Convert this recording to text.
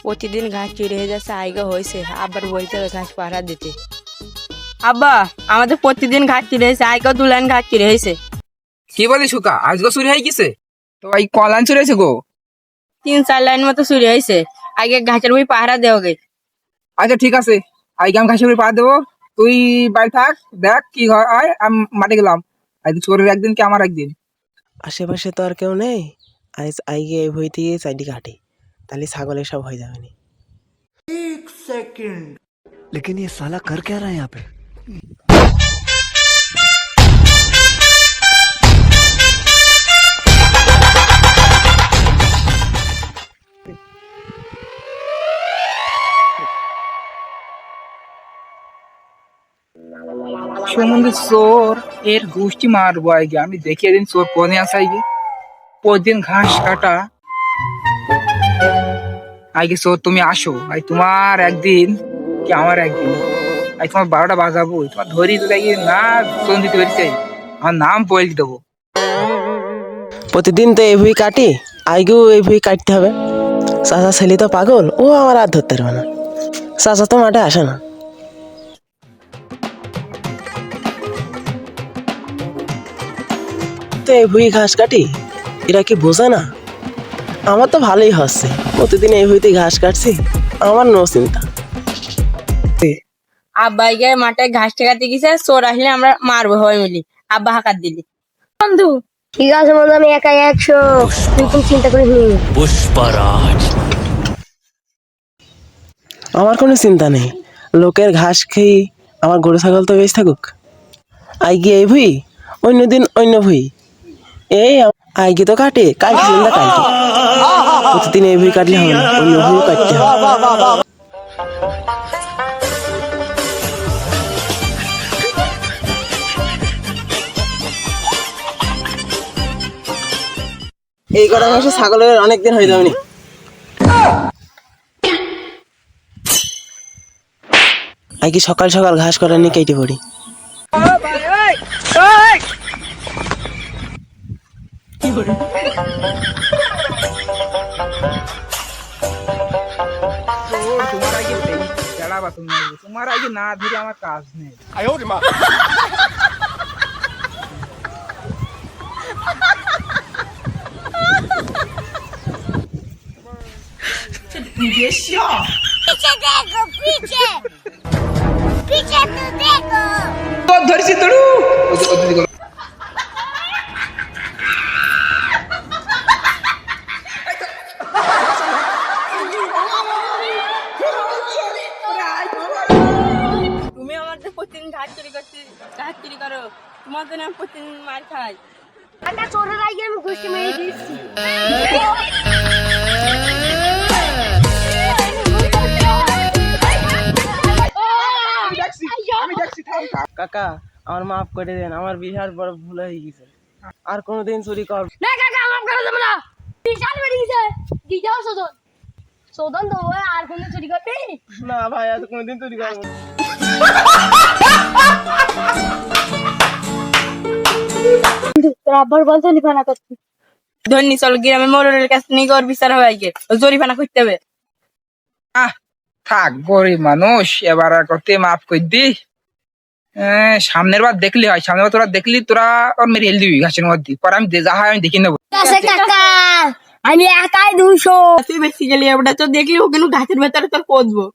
প্রতিদিন ঘাস চুরি হয়ে যাচ্ছে, আইগা হয়েছে আবার বলতে হবে ঘাস পাহারা দিতে। আব্বা, আমাদের প্রতিদিন ঘাস চুরি হয়েছে, আইগা 2 লাইন ঘাস চুরি হয়েছে। কি বলি সুকা, আজকে চুরি হয়ে গেছে? তো এই কলান চুরি হয়েছে গো? 3-4 লাইন মতো চুরি হয়েছে। আগে ঘাসের বই পাহারা দেওয়া গে। আচ্ছা ঠিক আছে, আজকে আমি ঘাসের পা দেবো, তুই বাড়ি থাক, দেখ কি হয়। আমি মাঠে গেলাম। আজ চোরের একদিন কি আমার একদিন। আশেপাশে তো আর কেউ নেই, আজ আইগে এই ভই থেকে চাইডি কাটি, তাহলে ছাগলের সব হয়ে যাবে নি। लेकिन ये साला कर क्या रहा है यहाँ पे? সম্বন্ধে চোর এর গোষ্ঠী মারবো আগে, আমি দেখিয়ে দিন চোর কোনে আছে আগে। প্রতিদিন ঘাস কাটা আগে চোর তুমি আসো, আই তোমার একদিন কি আমার একদিন। আই তোমার 12টা বাজাবো, তোমার ধরি তো দেখি না চোর দিতে পেরেছি, আমার নাম পয়েল দেবো। প্রতিদিন তো এই ভুই কাটি, আইগেও এই ভুই কাটতে হবে। চাচা ছেলে তো পাগল, ও আমার আর ধরতে পারবে না। চাচা তো মাঠে আসে না। তো এই ভুই ঘাস কাটি, এরা কি বোঝে না? আমার তো ভালোই হচ্ছে, প্রতিদিন এই ভুইতে ঘাস কাটছি, আমার নো চিন্তা। আব্বা আইগা মাঠে ঘাস ঠেকাতে গেছে, চোর আসলে আমরা মারবো সবাই মিলি। আব্বা হাকাত দিলি বন্ধু। ঠিক আছে বন্ধু, আমি একাই 100, তুই কোনো চিন্তা করিস নি। আমার কোনো চিন্তা নেই, লোকের ঘাস খেয়ে আমার গরু ছাগল তো বেশ থাকুক। আইগি এই ভুই, অন্য দিন অন্য ভুই। এই আইগি তো কাটে, কালকে চিন্তা কালকে। প্রতিদিন এই ভুই কাটলে হবে না, অন্য ভুই কাটতে হবে। এই কটা মাসে ছাগলের অনেকদিন হয়ে যাবে নি। আইগি সকাল সকাল ঘাস করার নিয়ে কেটে পড়ি। তোমার আগে চালাবা, তোমার আগে না ধরে আমার কাজ নেই। पीछे देखो, पीछे पीछे तो देखो। তো ধরেছি তোড়ু। তুমি আমাদের প্রতিদিন ঘাস চুরি করো, তোমার জন্য আমি প্রতিদিন মার খাই। একটা চোরের আগে আমি ঘুষি মেরে দিচ্ছি। কাকা আমার মাফ করে দেন, আমার বিহার বড় ভুল হয়ে গেছে, আর কোনোদিন চুরি কর না কাকা, আমার করে দেব না। বিশাল বেড়ে গেছে, দি যাও সদন সদন দেবো, আর কোনো চুরি করবি না ভাই, আর কোনোদিন চুরি করবো না। তোর আব্বার বলতো লিখানা করছি। ধন্যি চল গ্রামে মোড়লের কাছে নিয়ে ওর বিচার হবে, আইগে জরিমানা করতে হবে। থাক, গরিব মানুষ, এবার আর করতে মাফ করে দি। সামনের বার দেখলি হয়, সামনের বার তোরা দেখলি তোরা ওর মেরে হেল দিবি ঘাসের মধ্যে, পরে আমি যা হয় আমি দেখে নেবো। কাকা আমি একাই 200। তুই বেশি গেলি, ওটা তো দেখলি ও কিন্তু ঘাসের ভেতরে তোর পচবো।